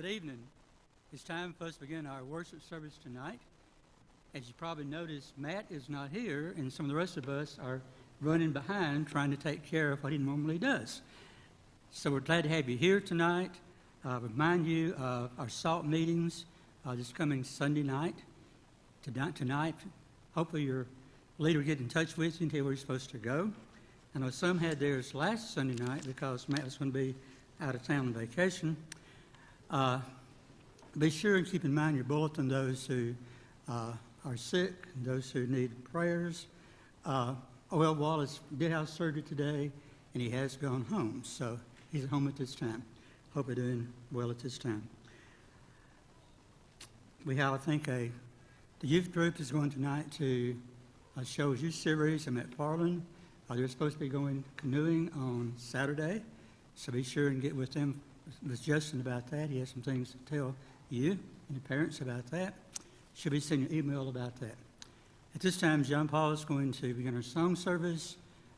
Good evening. It's time for us to begin our worship service tonight. As you probably noticed, Matt is not here, and some of the rest of us are running behind trying to take care of what he normally does. So we're glad to have you here tonight. Remind you of our SALT meetings this coming Sunday night. Tonight, hopefully your leader will get in touch with you and tell you where you're supposed to go. I know some had theirs last Sunday night because Matt was going to be out of town on vacation. Be sure and keep in mind your bulletin those who are sick, those who need prayers. O.L. Wallace did have surgery today, and he has gone home, so he's at home at this time. Hope you're doing well at this time. We have, I think, the youth group is going tonight to a Shows You series. I'm at Farland. They're supposed to be going canoeing on Saturday, so be sure and get with them, with Justin about that. He has some things to tell you and your parents about that. Should be sending you an email about that. At this time, John Paul is going to begin our song service.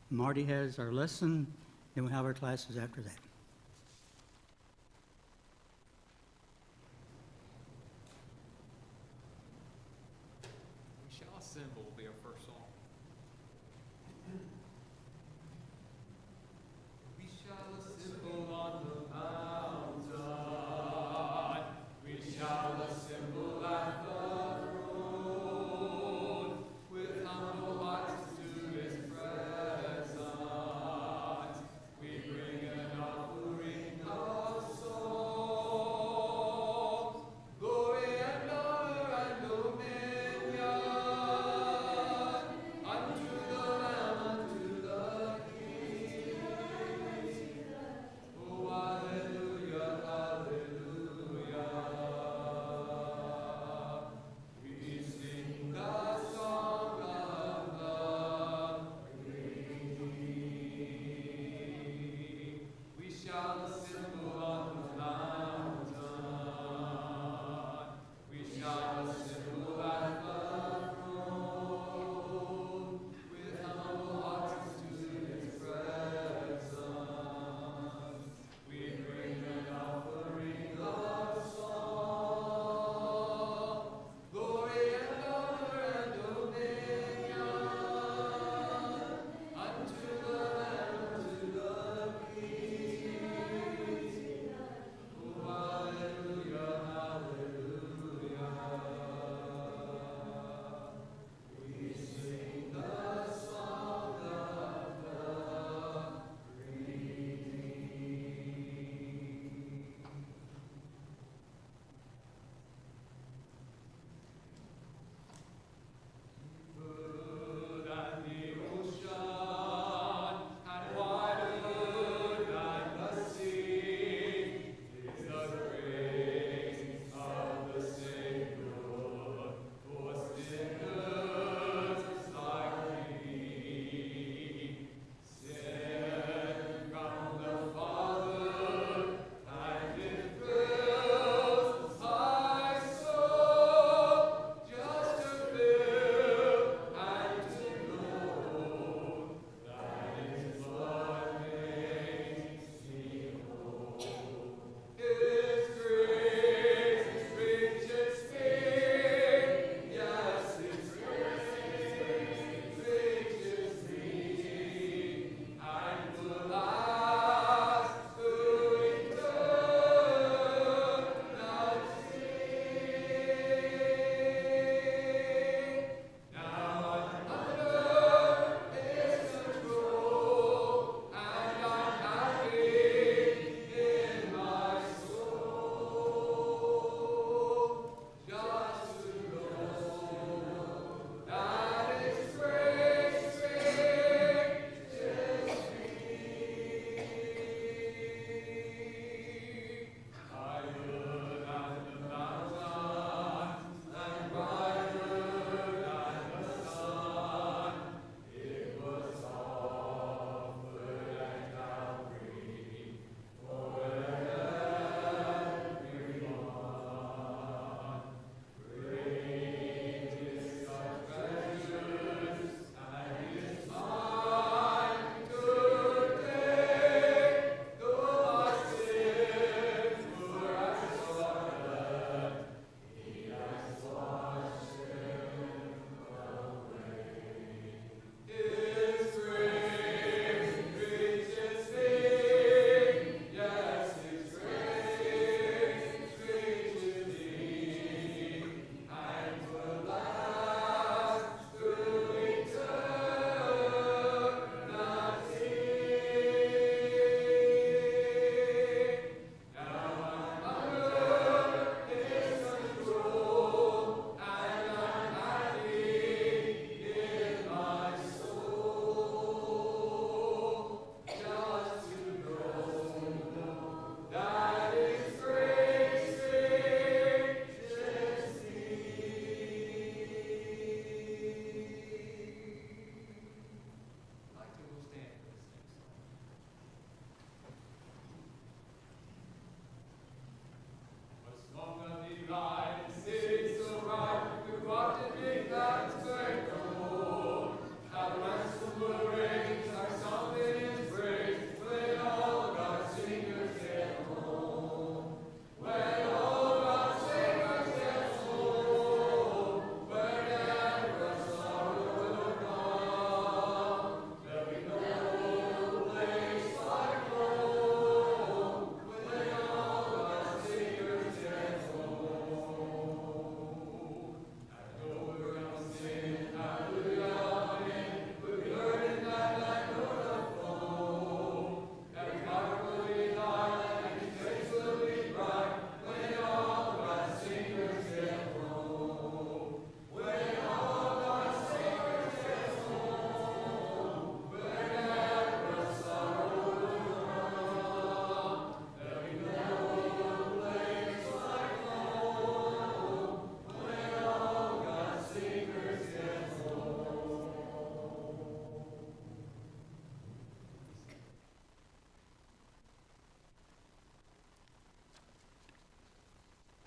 Marty has our lesson. Then we'll have our classes after that. We Shall Assemble will be our first song. We shall assemble on the mountain. We shall assemble at the throne with humble hearts to His presence. We bring an offering.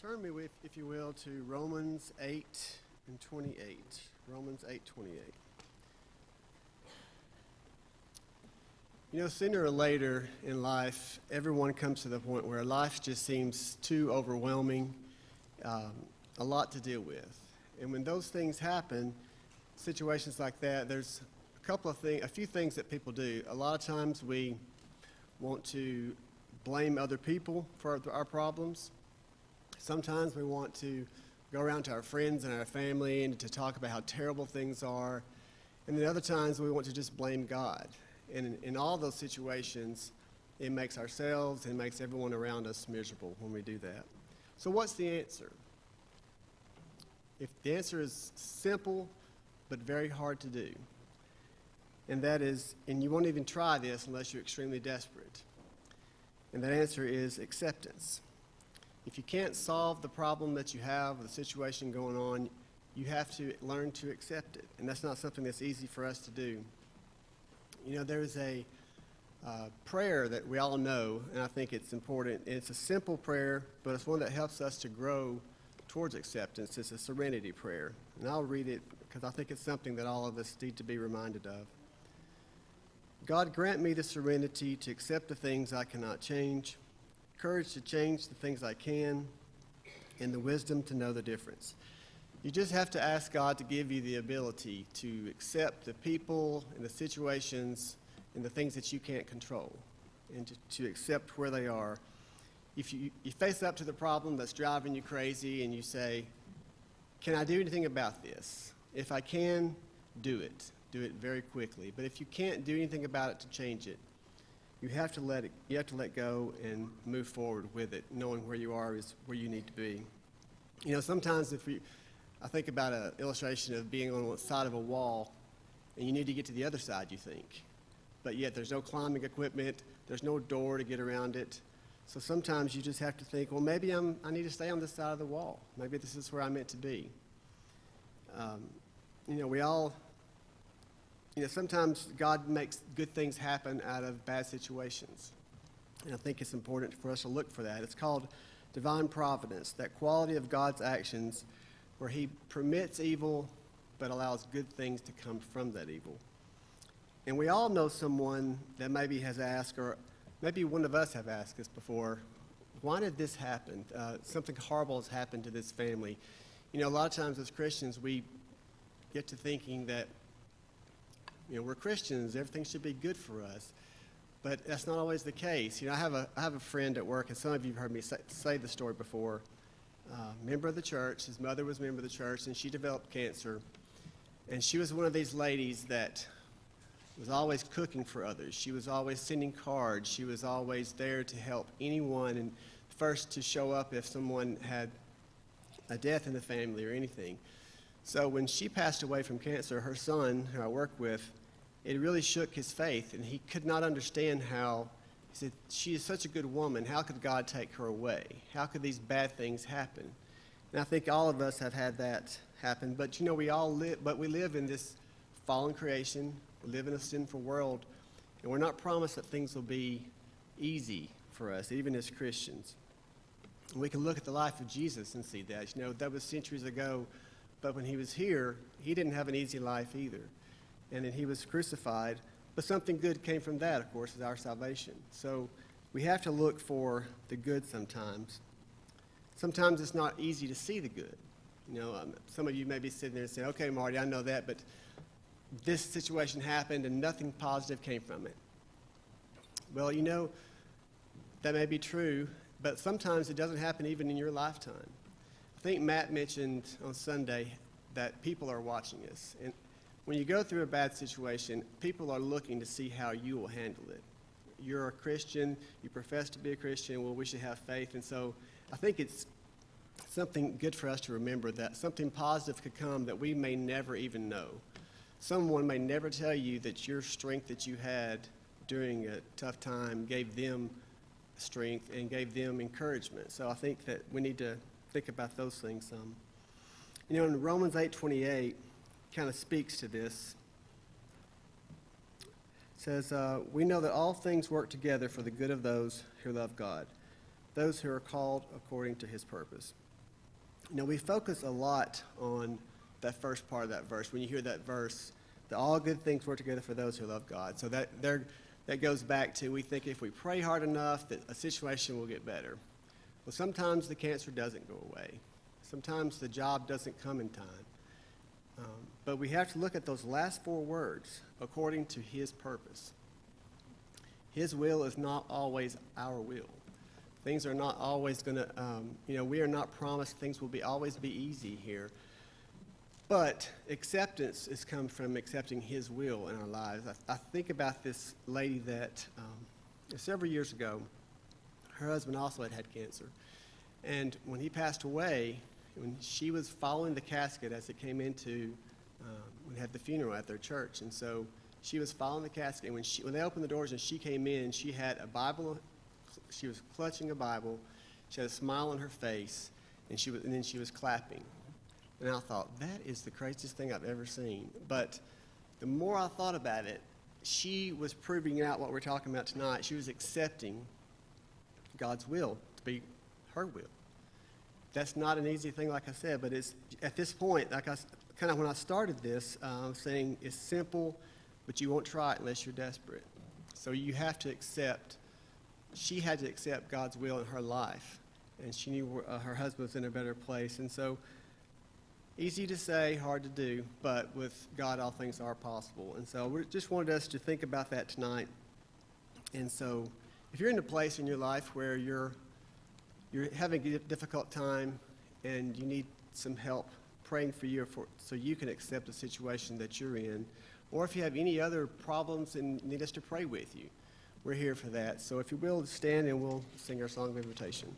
Turn me, if you will, to Romans 8 and 28. Romans 8:28. You know, sooner or later in life, everyone comes to the point where life just seems too overwhelming, a lot to deal with. And when those things happen, situations like that, there's a few things that people do. A lot of times we want to blame other people for our problems. Sometimes we want to go around to our friends and our family and to talk about how terrible things are. And then other times we want to just blame God. And in all those situations, it makes ourselves and makes everyone around us miserable when we do that. So what's the answer? If the answer is simple but very hard to do, and that is, and you won't even try this unless you're extremely desperate, and that answer is acceptance. If you can't solve the problem that you have, or the situation going on, you have to learn to accept it, and that's not something that's easy for us to do. You know, there's a prayer that we all know, and I think it's important. It's a simple prayer, but it's one that helps us to grow towards acceptance. It's a serenity prayer, and I'll read it because I think it's something that all of us need to be reminded of. God, grant me the serenity to accept the things I cannot change, courage to change the things I can, and the wisdom to know the difference. You just have to ask God to give you the ability to accept the people and the situations and the things that you can't control, and to accept where they are. If you face up to the problem that's driving you crazy and you say, can I do anything about this? If I can, do it. Do it very quickly. But if you can't do anything about it to change it, you have to let go and move forward with it, knowing where you are is where you need to be. You know, sometimes I think about an illustration of being on one side of a wall, and you need to get to the other side, you think. But yet there's no climbing equipment, there's no door to get around it. So sometimes you just have to think, well, maybe I need to stay on this side of the wall. Maybe this is where I'm meant to be. Sometimes God makes good things happen out of bad situations. And I think it's important for us to look for that. It's called divine providence, that quality of God's actions where he permits evil but allows good things to come from that evil. And we all know someone that maybe has asked, or maybe one of us have asked us before, why did this happen? Something horrible has happened to this family. You know, a lot of times as Christians, we get to thinking that, you know, we're Christians, everything should be good for us. But that's not always the case. You know, I have a friend at work, and some of you have heard me say the story before. Member of the church, his mother was a member of the church, and she developed cancer. And she was one of these ladies that was always cooking for others. She was always sending cards. She was always there to help anyone, and first to show up if someone had a death in the family or anything. So when she passed away from cancer, her son, who I work with, it really shook his faith, and he could not understand how. He said, she is such a good woman. How could God take her away? How could these bad things happen? And I think all of us have had that happen. But, you know, we live in this fallen creation. We live in a sinful world. And we're not promised that things will be easy for us, even as Christians. And we can look at the life of Jesus and see that. You know, that was centuries ago. But when he was here, he didn't have an easy life either. And then he was crucified. But something good came from that, of course, is our salvation. So we have to look for the good sometimes. Sometimes it's not easy to see the good. You know, some of you may be sitting there and saying, okay, Marty, I know that, but this situation happened and nothing positive came from it. Well, you know, that may be true, but sometimes it doesn't happen even in your lifetime. I think Matt mentioned on Sunday that people are watching us. And when you go through a bad situation, people are looking to see how you will handle it. You're a Christian, you profess to be a Christian, well, we should have faith. And so I think it's something good for us to remember that something positive could come that we may never even know. Someone may never tell you that your strength that you had during a tough time gave them strength and gave them encouragement. So I think that we need to think about those things some. You know, in Romans 8:28, kind of speaks to this. It says, we know that all things work together for the good of those who love God, those who are called according to his purpose. You know, we focus a lot on that first part of that verse. When you hear that verse, that all good things work together for those who love God. So that goes back to, we think if we pray hard enough that a situation will get better. Well, sometimes the cancer doesn't go away. Sometimes the job doesn't come in time. But we have to look at those last four words, according to his purpose. His will is not always our will. Things are not always going to, we are not promised things will always be easy here. But acceptance has come from accepting his will in our lives. I think about this lady that several years ago, her husband also had cancer. And when he passed away, when she was following the casket as it came into, we had the funeral at their church. And so she was following the casket. And when they opened the doors and she came in, she had a Bible. She was clutching a Bible. She had a smile on her face. And then she was clapping. And I thought, that is the craziest thing I've ever seen. But the more I thought about it, she was proving out what we're talking about tonight. She was accepting God's will to be her will. That's not an easy thing, like I said, but it's at this point, when I started this, saying it's simple, but you won't try it unless you're desperate. So you have to accept, she had to accept God's will in her life, and she knew her husband was in a better place. And so, easy to say, hard to do, but with God, all things are possible. And so we just wanted us to think about that tonight. And so if you're in a place in your life where you're having a difficult time and you need some help praying for you so you can accept the situation that you're in, or if you have any other problems and need us to pray with you, we're here for that. So if you will, stand and we'll sing our song of invitation.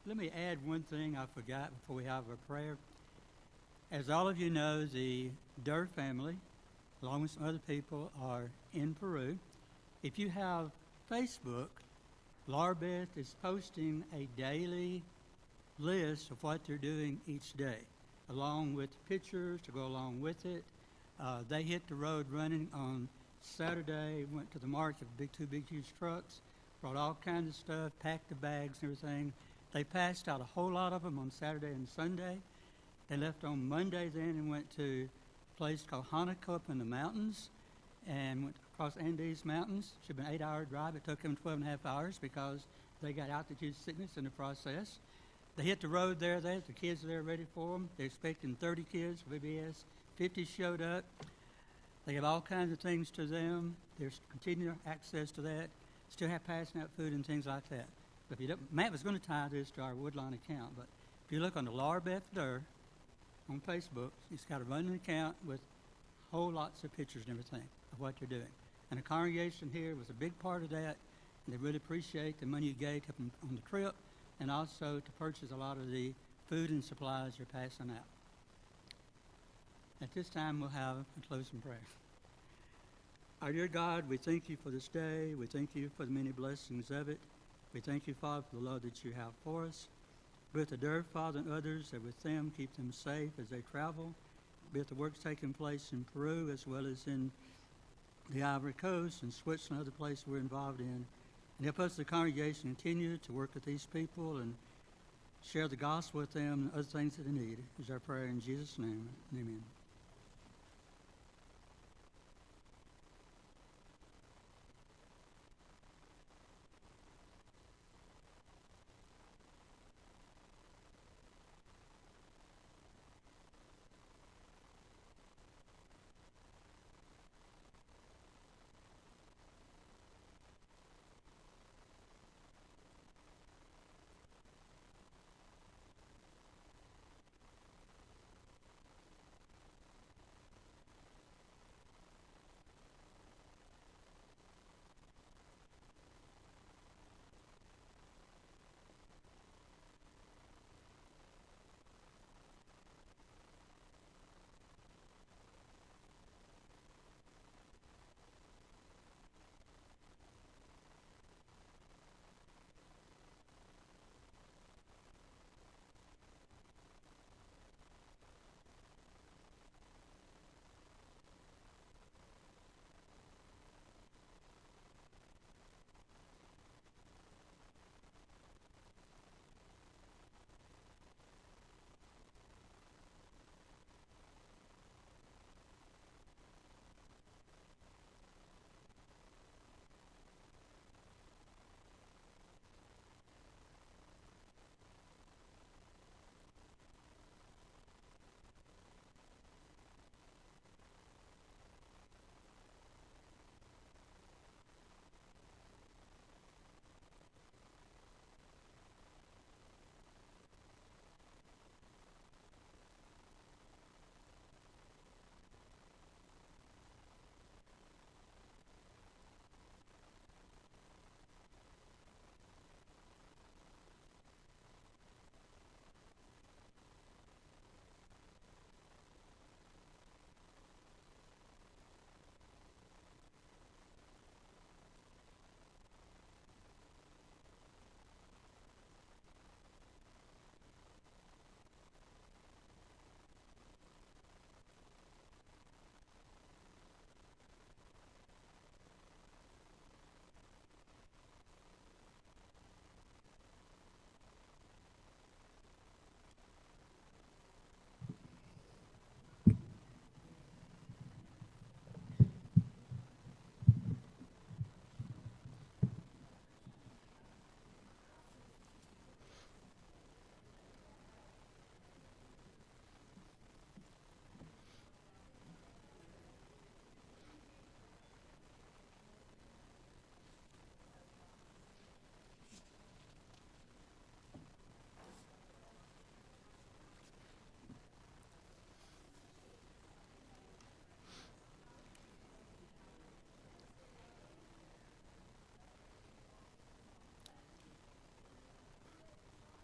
Let me add one thing I forgot before we have our prayer. As all of you know, the Durr family, along with some other people, are in Peru. If you have Facebook, Laura Beth is posting a daily list of what they're doing each day, along with pictures to go along with it. They hit the road running on Saturday, went to the market with two big, huge trucks, brought all kinds of stuff, packed the bags and everything, They passed out a whole lot of them on Saturday and Sunday. They left on Monday then and went to a place called Hanukkah up in the mountains and went across Andes Mountains. Should have been an 8-hour drive. It took them 12 and a half hours because they got altitude sickness in the process. They hit the road there. The kids are there ready for them. They're expecting 30 kids for VBS. 50 showed up. They have all kinds of things to them. There's continued access to that. Still have passing out food and things like that. But if you don't, Matt was going to tie this to our Woodlawn account, but if you look on the Laura Beth Durr on Facebook, it's got a running account with whole lots of pictures and everything of what they're doing. And the congregation here was a big part of that, and they really appreciate the money you gave on the trip, and also to purchase a lot of the food and supplies you're passing out. At this time, we'll have a closing prayer. Our dear God, we thank you for this day. We thank you for the many blessings of it. We thank you, Father, for the love that you have for us. Be with the Durr, Father, and others, that with them keep them safe as they travel. Be with the works taking place in Peru as well as in the Ivory Coast and Switzerland, other places we're involved in. And help us, the congregation, continue to work with these people and share the gospel with them and other things that they need. Is our prayer in Jesus' name. Amen.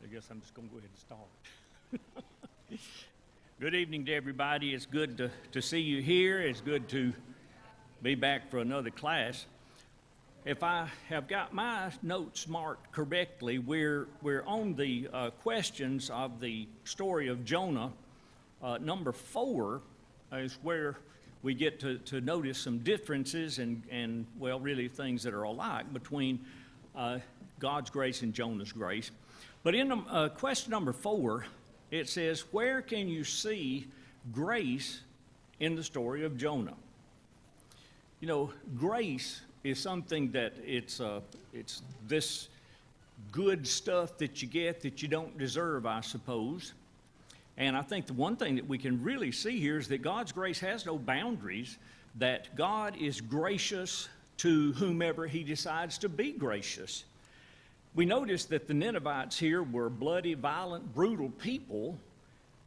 I guess I'm just going to go ahead and start. Good evening to everybody. It's good to see you here. It's good to be back for another class. If I have got my notes marked correctly, we're on the questions of the story of Jonah. Number 4 is where we get to notice some differences and, well, really things that are alike between God's grace and Jonah's grace. But in question number 4, it says, where can you see grace in the story of Jonah? You know, grace is something that it's this good stuff that you get that you don't deserve, I suppose. And I think the one thing that we can really see here is that God's grace has no boundaries, that God is gracious to whomever he decides to be gracious. We notice that the Ninevites here were bloody, violent, brutal people,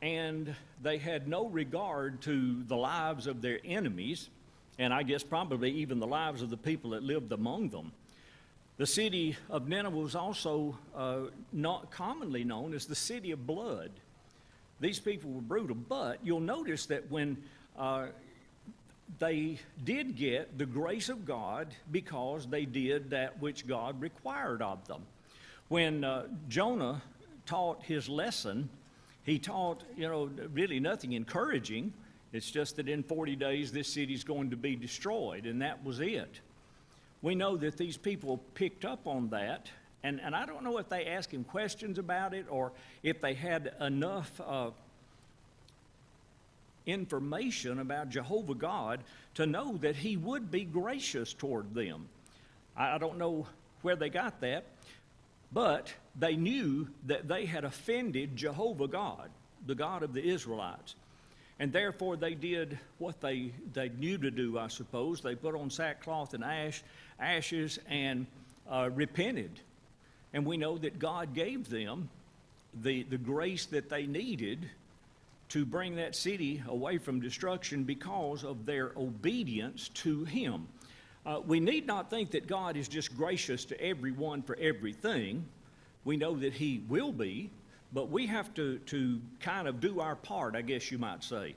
and they had no regard to the lives of their enemies, and I guess probably even the lives of the people that lived among them. The city of Nineveh was also not commonly known as the city of blood. These people were brutal, but you'll notice that when they did get the grace of God because they did that which God required of them. When Jonah taught his lesson, he taught, really nothing encouraging. It's just that in 40 days this city's going to be destroyed, and that was it. We know that these people picked up on that, and I don't know if they asked him questions about it or if they had enough information about Jehovah God to know that he would be gracious toward them. I don't know where they got that, but they knew that they had offended Jehovah God, the God of the Israelites. And therefore they did what they knew to do, I suppose. They put on sackcloth and ashes and repented. And we know that God gave them the grace that they needed to bring that city away from destruction because of their obedience to him. We need not think that God is just gracious to everyone for everything. We know that he will be, but we have to kind of do our part, I guess you might say.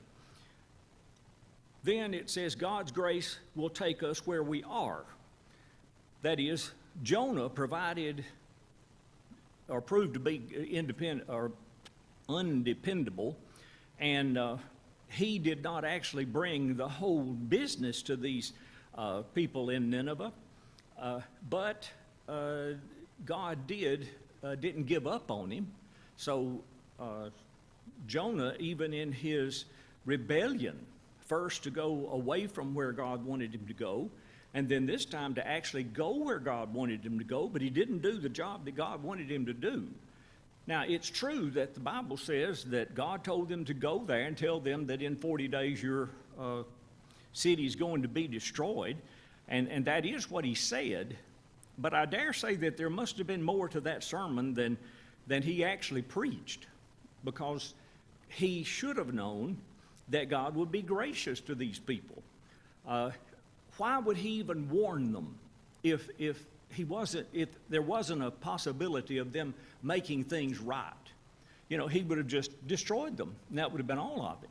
Then it says God's grace will take us where we are. That is, Jonah provided or proved to be independent or undependable, and he did not actually bring the whole business to these people in Nineveh, but God didn't give up on him. So Jonah, even in his rebellion, first to go away from where God wanted him to go, and then this time to actually go where God wanted him to go, but he didn't do the job that God wanted him to do. Now, it's true that the Bible says that God told them to go there and tell them that in 40 days your city is going to be destroyed, and that is what he said. But I dare say that there must have been more to that sermon than he actually preached, because he should have known that God would be gracious to these people. Why would he even warn them if there wasn't a possibility of them making things right? He would have just destroyed them, and that would have been all of it.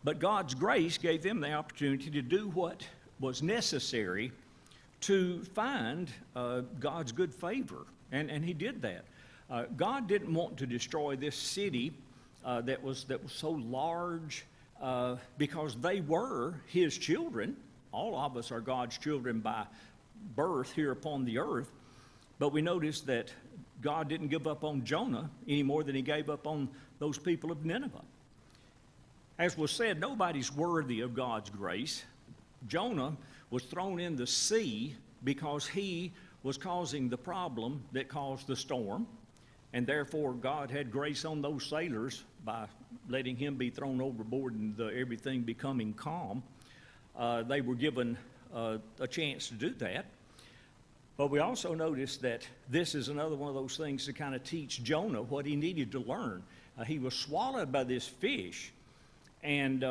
But God's grace gave them the opportunity to do what was necessary to find God's good favor, and he did that. God didn't want to destroy this city that was so large because they were his children. All of us are God's children by birth here upon the earth. But we notice that God didn't give up on Jonah any more than he gave up on those people of Nineveh. As was said, nobody's worthy of God's grace. Jonah was thrown in the sea because he was causing the problem that caused the storm. And therefore, God had grace on those sailors by letting him be thrown overboard and everything becoming calm. They were given a chance to do that. But we also notice that this is another one of those things to kind of teach Jonah what he needed to learn. He was swallowed by this fish, and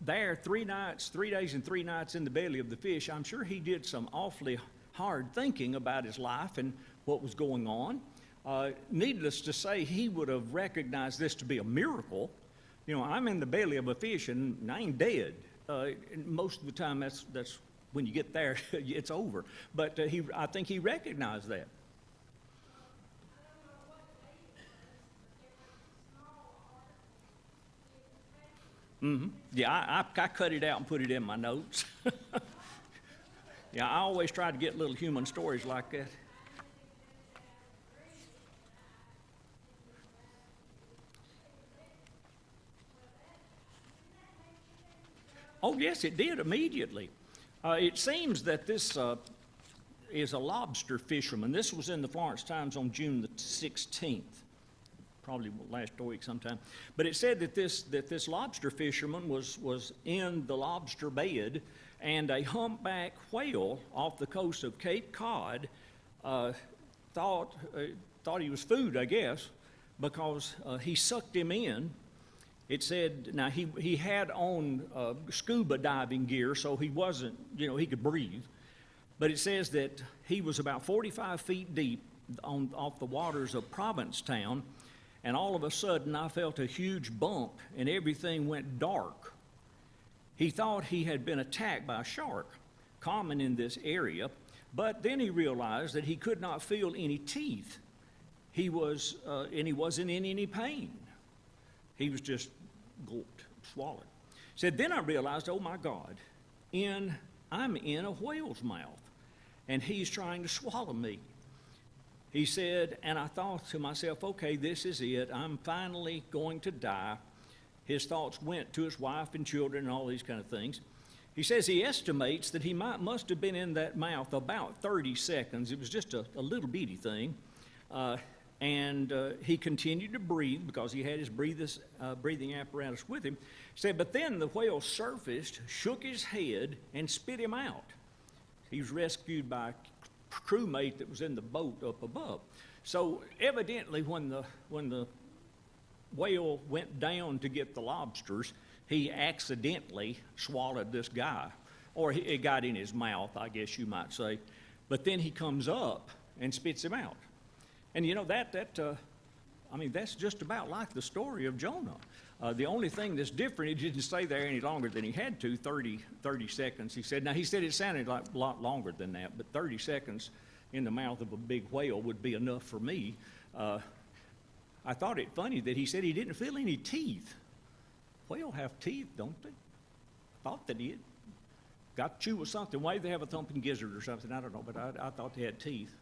there 3 days and 3 nights in the belly of the fish, I'm sure he did some awfully hard thinking about his life and what was going on. Needless to say, he would have recognized this to be a miracle. I'm in the belly of a fish and I ain't dead. Most of the time, that's when you get there, it's over. But I think he recognized that. Yeah, I cut it out and put it in my notes. Yeah, I always try to get little human stories like that. Oh, yes, it did immediately. It seems that this is a lobster fisherman. This was in the Florence Times on June the 16th, probably last week sometime. But it said that this lobster fisherman was in the lobster bed, and a humpback whale off the coast of Cape Cod thought he was food, I guess, because he sucked him in. It said, now he had on scuba diving gear, so he wasn't, he could breathe. But it says that he was about 45 feet deep off the waters of Provincetown, and all of a sudden I felt a huge bump and everything went dark. He thought he had been attacked by a shark, common in this area, but then he realized that he could not feel any teeth. He wasn't in any pain. He was just gulped, swallowed. Said, then I realized, oh my God, I'm in a whale's mouth, and he's trying to swallow me. He said, and I thought to myself, okay, this is it. I'm finally going to die. His thoughts went to his wife and children and all these kind of things. He says he estimates that he must have been in that mouth about 30 seconds. It was just a little bitty thing. And he continued to breathe because he had his breathing apparatus with him. He said, but then the whale surfaced, shook his head, and spit him out. He was rescued by a crewmate that was in the boat up above. So evidently when the whale went down to get the lobsters, he accidentally swallowed this guy, or it got in his mouth, I guess you might say. But then he comes up and spits him out. And that's just about like the story of Jonah. The only thing that's different, he didn't stay there any longer than he had to, 30 seconds, he said. Now, he said it sounded like a lot longer than that, but 30 seconds in the mouth of a big whale would be enough for me. I thought it funny that he said he didn't feel any teeth. Whale have teeth, don't they? Thought they did. Got to chew with something. Why do they have a thumping gizzard or something? I don't know, but I thought they had teeth.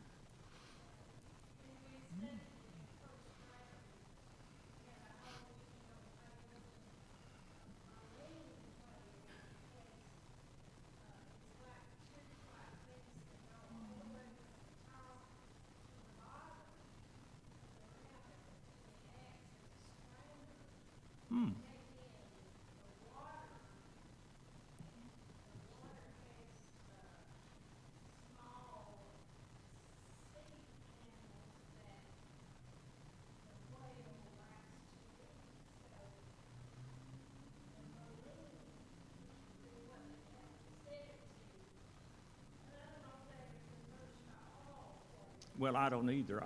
Well, I don't either.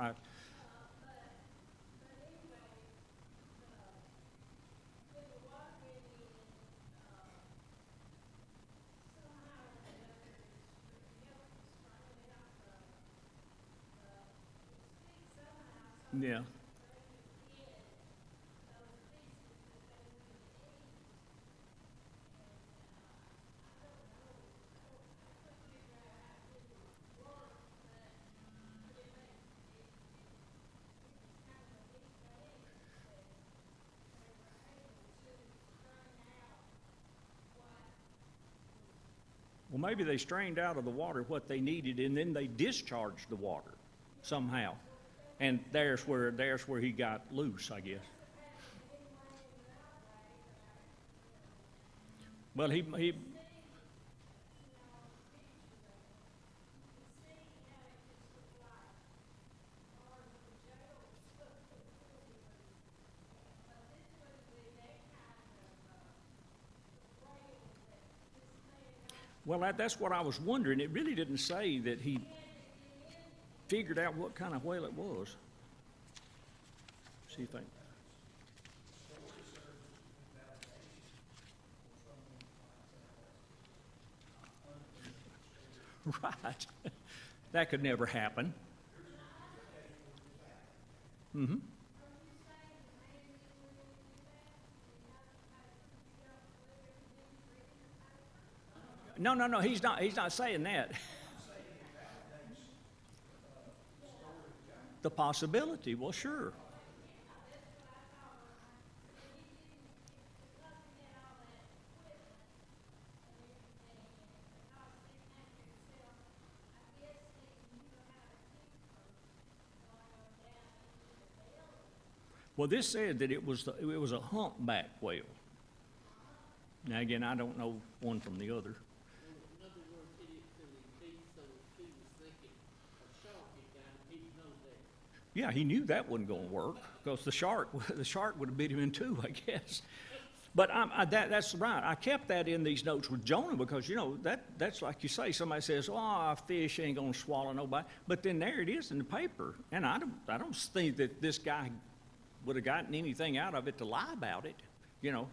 Yeah. Well, maybe they strained out of the water what they needed, and then they discharged the water somehow. And there's where he got loose, I guess. Well, he Well, that's what I was wondering. It really didn't say that he figured out what kind of whale it was. See if I... Right. That could never happen. Mm-hmm. No, he's not saying that. The possibility, well, sure. Well, this said that it was a humpback whale. Now, again, I don't know one from the other. In other words, he didn't feel his teeth, so he was thinking a shark had got him. He knows that. Yeah, he knew that wasn't going to work because the shark would have bit him in two, I guess. But that's right. I kept that in these notes with Jonah because, you know, that's like you say. Somebody says, "Oh, a fish ain't going to swallow nobody," but then there it is in the paper, and I don't think that this guy would have gotten anything out of it to lie about it, you know.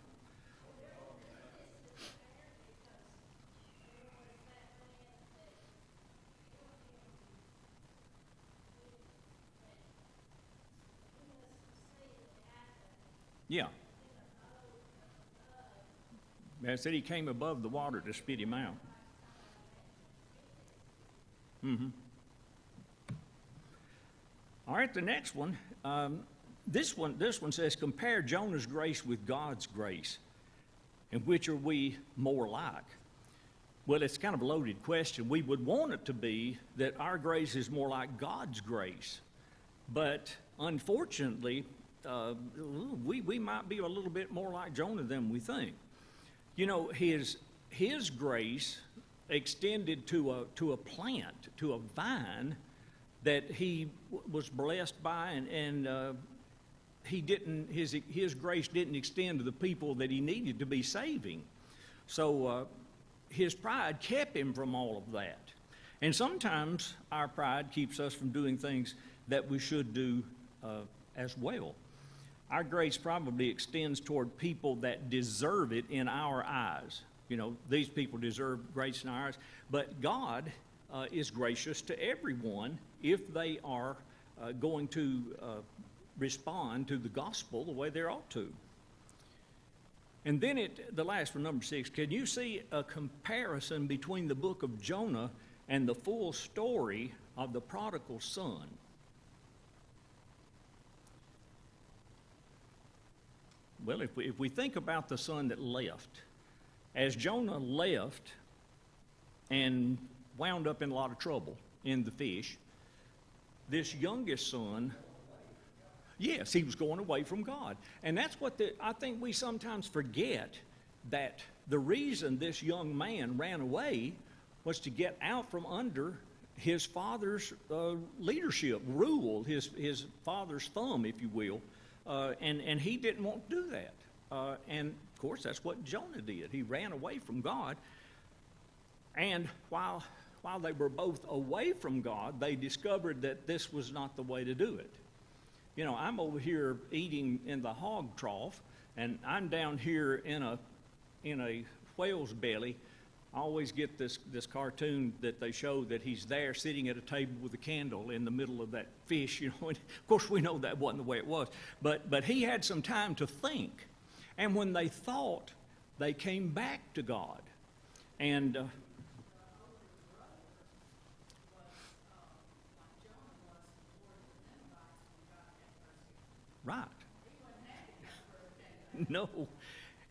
Yeah. I said he came above the water to spit him out. Mm-hmm. All right, the next one. This one says, compare Jonah's grace with God's grace. And which are we more like? Well, it's kind of a loaded question. We would want it to be that our grace is more like God's grace. But unfortunately, we might be a little bit more like Jonah than we think. You know, his grace extended to a plant, to a vine that he was blessed by, and his grace didn't extend to the people that he needed to be saving. So his pride kept him from all of that. And sometimes our pride keeps us from doing things that we should do as well. Our grace probably extends toward people that deserve it in our eyes. You know, these people deserve grace in our eyes. But God is gracious to everyone if they are going to respond to the gospel the way they ought to. And then the last one, number 6, can you see a comparison between the book of Jonah and the full story of the prodigal son? Well, if we think about the son that left, as Jonah left and wound up in a lot of trouble in the fish, this youngest son, yes, he was going away from God. And that's what I think we sometimes forget, that the reason this young man ran away was to get out from under his father's leadership, rule, his father's thumb, if you will. And he didn't want to do that. And, of course, that's what Jonah did. He ran away from God. And while they were both away from God, they discovered that this was not the way to do it. You know, I'm over here eating in the hog trough, and I'm down here in a whale's belly. I always get this cartoon that they show that he's there sitting at a table with a candle in the middle of that fish, you know. And of course, we know that wasn't the way it was. But he had some time to think. And when they thought, they came back to God. And right. No.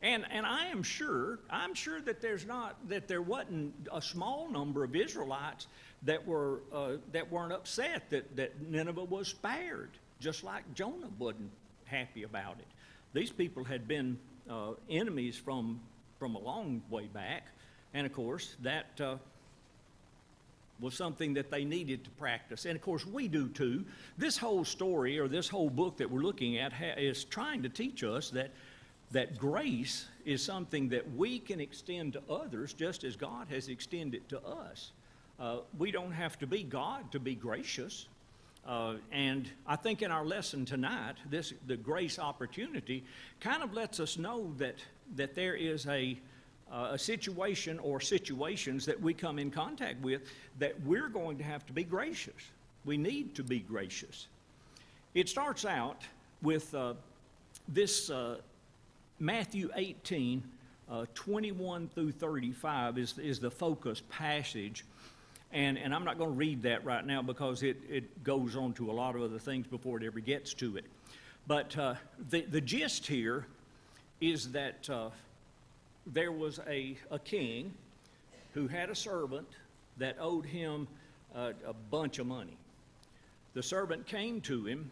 And I am sure that there wasn't a small number of Israelites that weren't upset that Nineveh was spared, just like Jonah wasn't happy about it. These people had been enemies from a long way back, and of course that was something that they needed to practice. And of course we do too. This whole story, or this whole book that we're looking at, is trying to teach us that grace is something that we can extend to others just as God has extended to us. We don't have to be God to be gracious. And I think in our lesson tonight, the grace opportunity kind of lets us know that there is a situation or situations that we come in contact with that we're going to have to be gracious. We need to be gracious. It starts out with this Matthew 18, 21 through 35 is the focus passage. And I'm not going to read that right now because it goes on to a lot of other things before it ever gets to it. But the gist here is that there was a king who had a servant that owed him a bunch of money. The servant came to him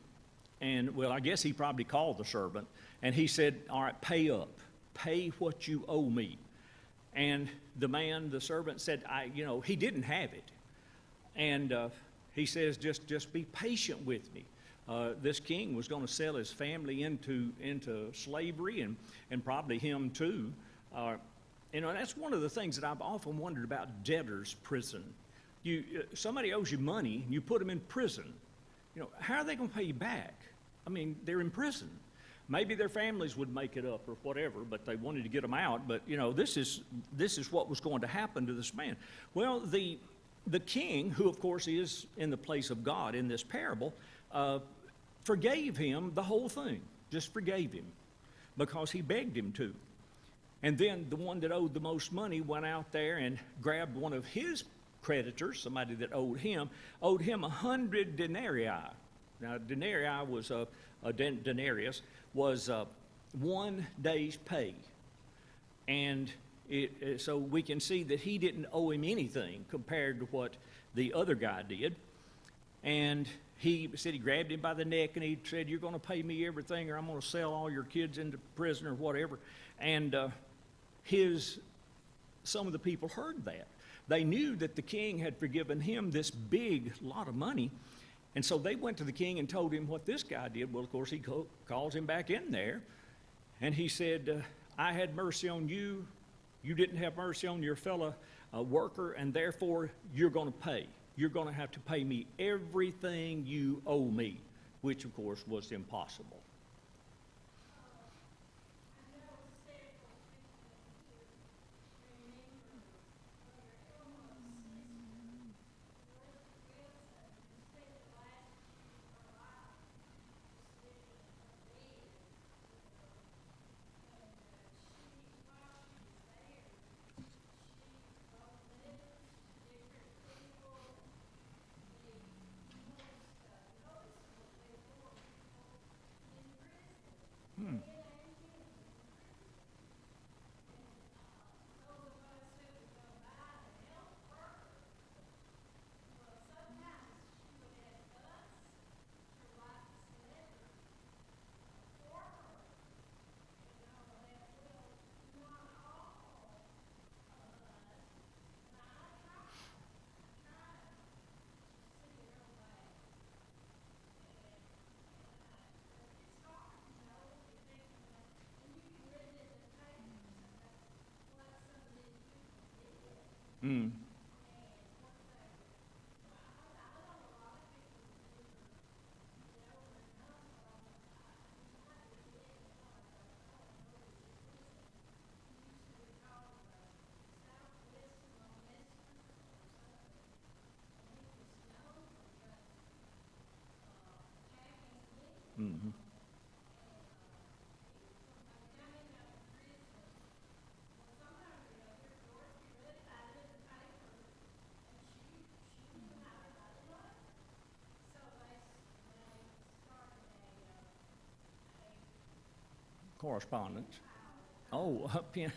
And, well, I guess he probably called the servant, and he said, all right, pay up. Pay what you owe me. And the servant said, he didn't have it. And he says, just be patient with me. This king was going to sell his family into slavery, and probably him too. That's one of the things that I've often wondered about debtors' prison. Somebody owes you money, you put them in prison. How are they going to pay you back? I mean, they're in prison. Maybe their families would make it up or whatever, but they wanted to get them out. But, this is what was going to happen to this man. Well, the king, who, of course, is in the place of God in this parable, forgave him the whole thing, just forgave him, because he begged him to. And then the one that owed the most money went out there and grabbed one of his creditors, somebody that owed him 100 denarii. Now, denarius was 1 day's pay. And so we can see that he didn't owe him anything compared to what the other guy did. And he said he grabbed him by the neck and he said, you're going to pay me everything or I'm going to sell all your kids into prison or whatever. And some of the people heard that. They knew that the king had forgiven him this big lot of money. And so they went to the king and told him what this guy did. Well, of course, he calls him back in there. And he said, I had mercy on you. You didn't have mercy on your fellow worker, and therefore you're going to pay. You're going to have to pay me everything you owe me, which, of course, was impossible. Mm. Mm-hmm. Correspondence. Oh, up in.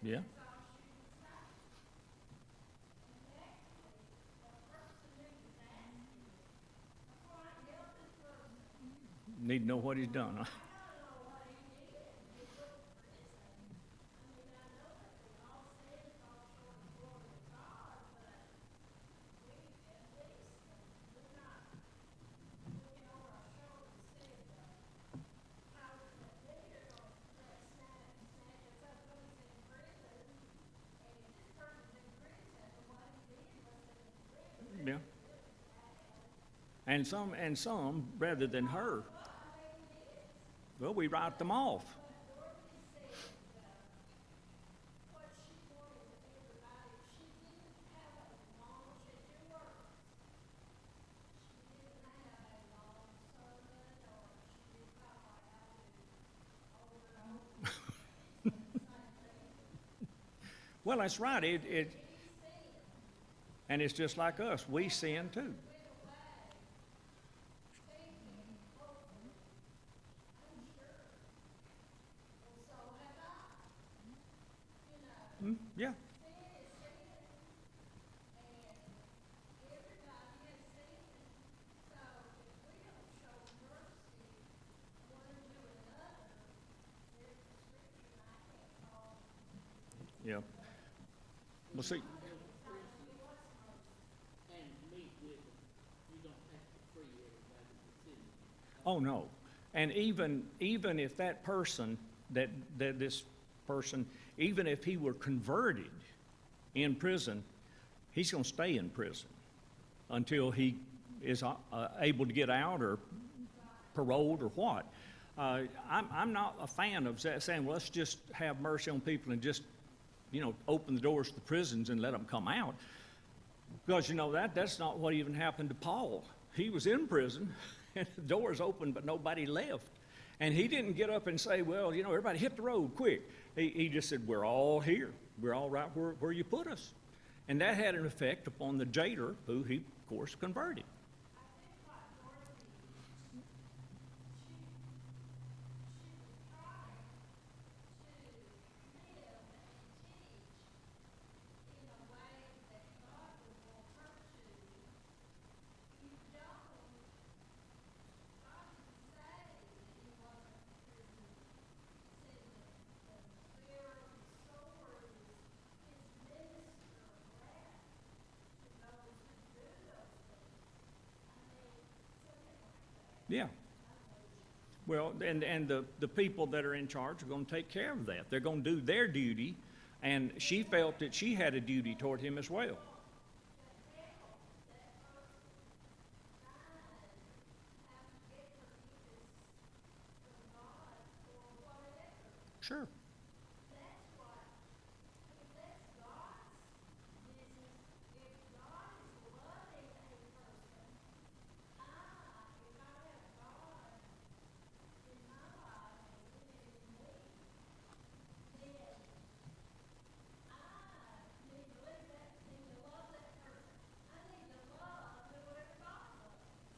Yeah. Need to know what he's done. Huh? And some, rather than her, well, we write them off. Well, that's right. And it's just like us. We sin too. Yeah. Yeah. Well, see, And meet with them, you don't have to free everybody that's in there. oh no. And even if that person, that this person, even if he were converted in prison, he's going to stay in prison until he is able to get out or paroled or what. I'm not a fan of saying, well, let's just have mercy on people and just, open the doors to the prisons and let them come out. Because, that's not what even happened to Paul. He was in prison, and the doors opened, but nobody left. And he didn't get up and say, well, everybody hit the road quick. He just said, we're all here. We're all right where you put us. And that had an effect upon the jailer, who he, of course, converted. Yeah. Well, and the people that are in charge are going to take care of that. They're going to do their duty, and she felt that she had a duty toward him as well. Sure.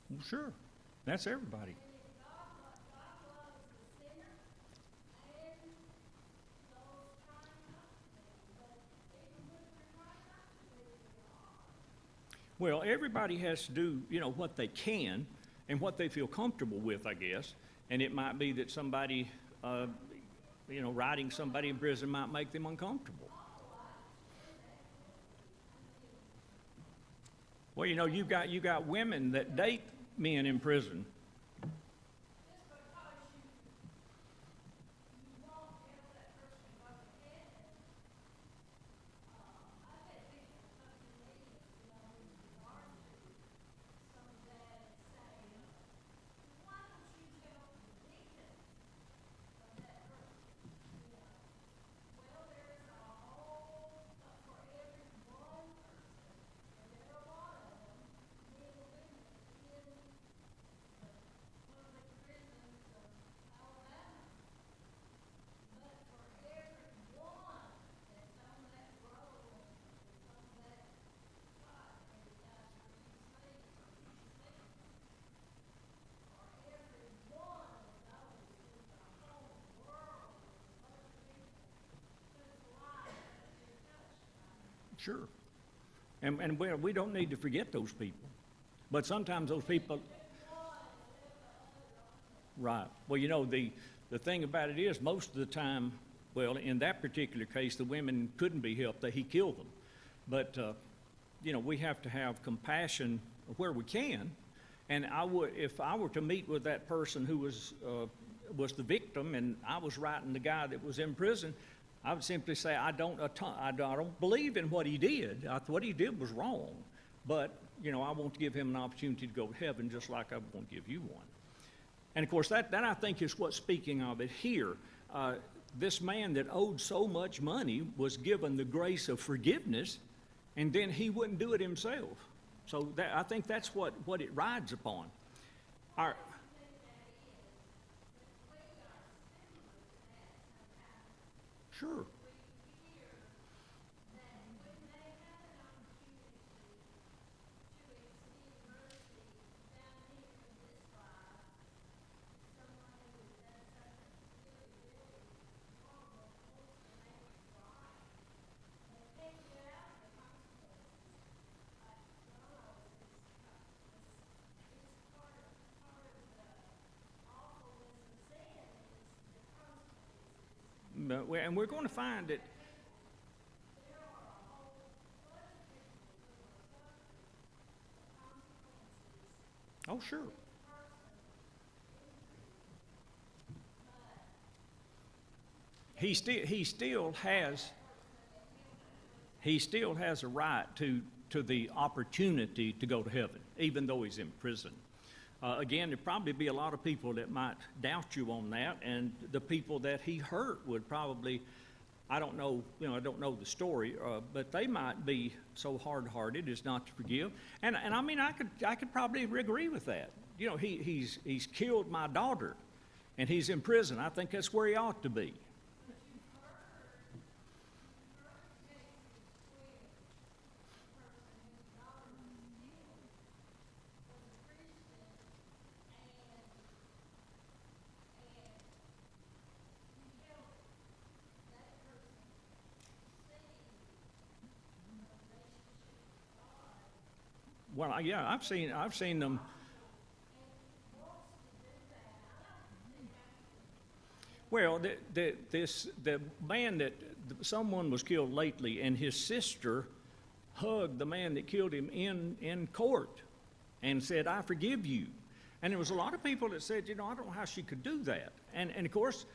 Well, sure. That's everybody. Well, everybody has to do, what they can and what they feel comfortable with, I guess. And it might be that somebody, riding somebody in prison might make them uncomfortable. Well, you got women that date men in prison. Sure. And we don't need to forget those people. But sometimes those people... Right. Well, the thing about it is, most of the time, well, in that particular case, the women couldn't be helped. He killed them. But, we have to have compassion where we can. And if I were to meet with that person who was the victim, and I was writing the guy that was in prison, I would simply say, I don't believe in what he did. What he did was wrong. But I want to give him an opportunity to go to heaven just like I want to give you one. And of course, that I think is what's speaking of it here. This man that owed so much money was given the grace of forgiveness, and then he wouldn't do it himself. So I think that's what it rides upon. Sure. And we're going to find that. Oh, sure. He still has a right to the opportunity to go to heaven, even though he's in prison. Again, there'd probably be a lot of people that might doubt you on that, and the people that he hurt would probably, I don't know the story, but they might be so hard-hearted as not to forgive. And I mean, I could probably agree with that. He's killed my daughter, and he's in prison. I think that's where he ought to be. Well, yeah, I've seen them. Well, the man that someone was killed lately, and his sister hugged the man that killed him in court, and said, "I forgive you." And there was a lot of people that said, I don't know how she could do that. And of course,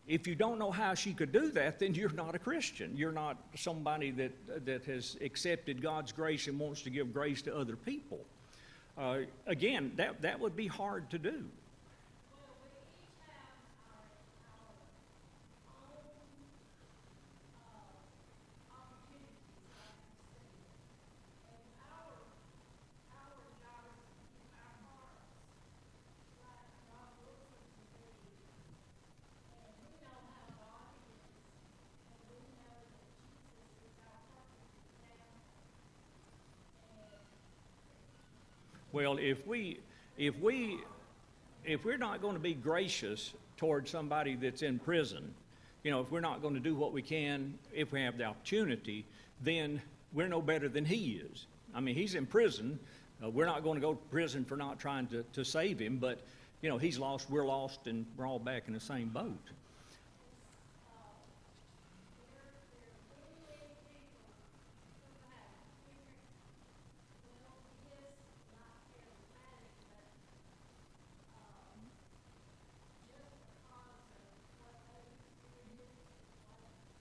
if you don't know how she could do that, then you're not a Christian. You're not somebody that has accepted God's grace and wants to give grace to other people. Again, that would be hard to do. Well, if we're not going to be gracious toward somebody that's in prison, if we're not going to do what we can if we have the opportunity, then we're no better than he is. I mean, he's in prison. We're not going to go to prison for not trying to save him, but he's lost, we're lost, and we're all back in the same boat.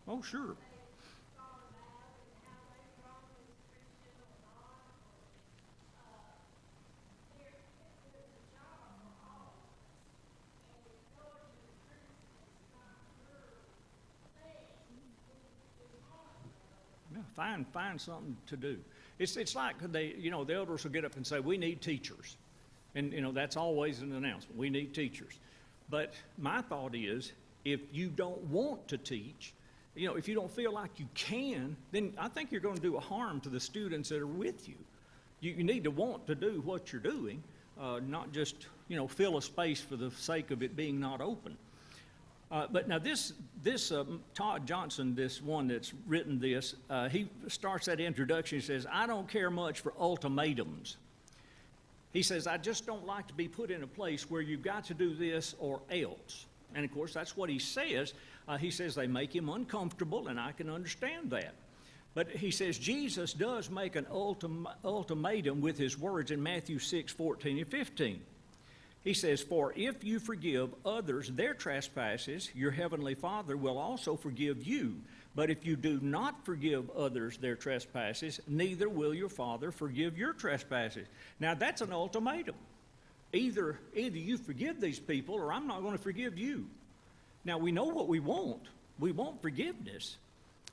Oh, sure. Yeah, find something to do. It's like the elders will get up and say, "We need teachers," and that's always an announcement. We need teachers. But my thought is, if you don't want to teach, if you don't feel like you can, then I think you're going to do a harm to the students that are with you. You need to want to do what you're doing, not just, fill a space for the sake of it being not open. But now this Todd Johnson, this one that's written this, he starts that introduction. He says, "I don't care much for ultimatums." He says, "I just don't like to be put in a place where you've got to do this or else." And of course, that's what he says. He says they make him uncomfortable, and I can understand that. But he says Jesus does make an ultimatum with his words in Matthew 6:14 and 15. He says, "For if you forgive others their trespasses, your heavenly Father will also forgive you. But if you do not forgive others their trespasses, neither will your Father forgive your trespasses." Now, that's an ultimatum. Either you forgive these people, or I'm not going to forgive you. Now, we know what we want. We want forgiveness.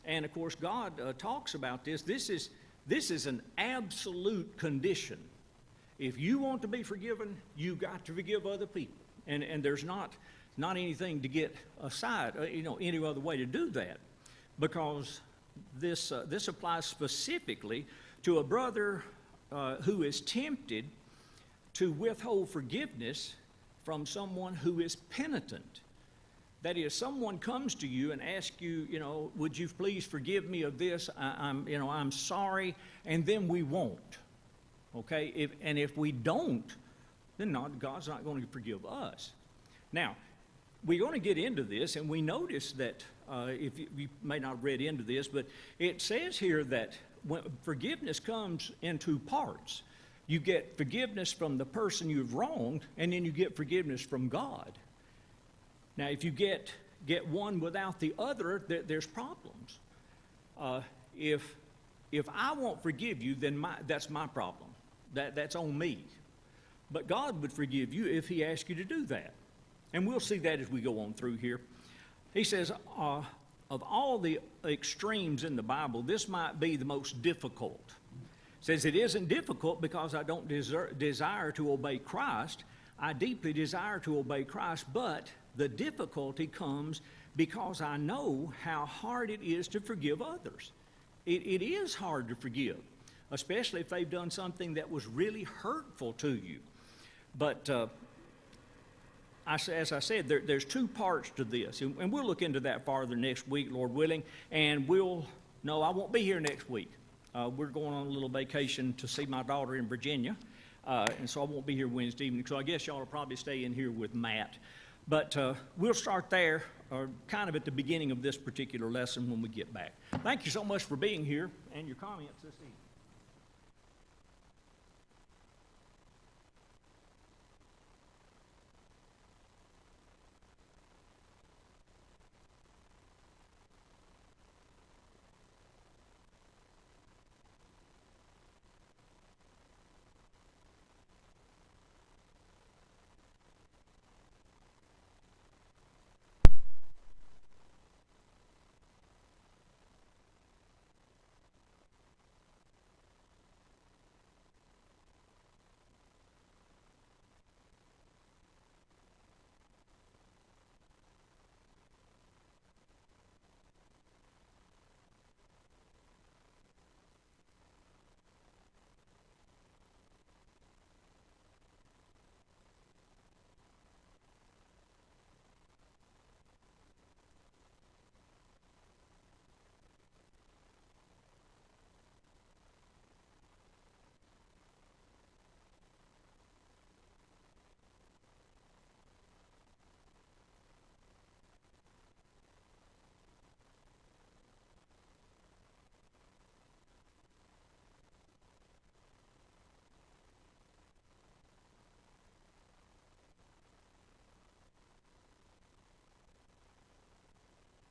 And, of course, God talks about this. This is an absolute condition. If you want to be forgiven, you got to forgive other people. And there's not anything to get aside, any other way to do that. Because this applies specifically to a brother who is tempted to withhold forgiveness from someone who is penitent. That is, someone comes to you and asks you, would you please forgive me of this? I'm sorry, and then we won't. Okay, if we don't, then God's not going to forgive us. Now, we're going to get into this, and we notice that if you may not have read into this, but it says here that when forgiveness comes in two parts. You get forgiveness from the person you've wronged, and then you get forgiveness from God. Now, if you get one without the other, there's problems. If I won't forgive you, then that's my problem. That's on me. But God would forgive you if He asked you to do that. And we'll see that as we go on through here. He says, of all the extremes in the Bible, this might be the most difficult. Says it isn't difficult because I don't desire to obey Christ. I deeply desire to obey Christ, but the difficulty comes because I know how hard it is to forgive others. It is hard to forgive, especially if they've done something that was really hurtful to you. But as I said, there's two parts to this, and we'll look into that farther next week, Lord willing, and I won't be here next week. We're going on a little vacation to see my daughter in Virginia, and so I won't be here Wednesday evening, so I guess y'all will probably stay in here with Matt. But we'll start there, kind of at the beginning of this particular lesson when we get back. Thank you so much for being here and your comments this evening.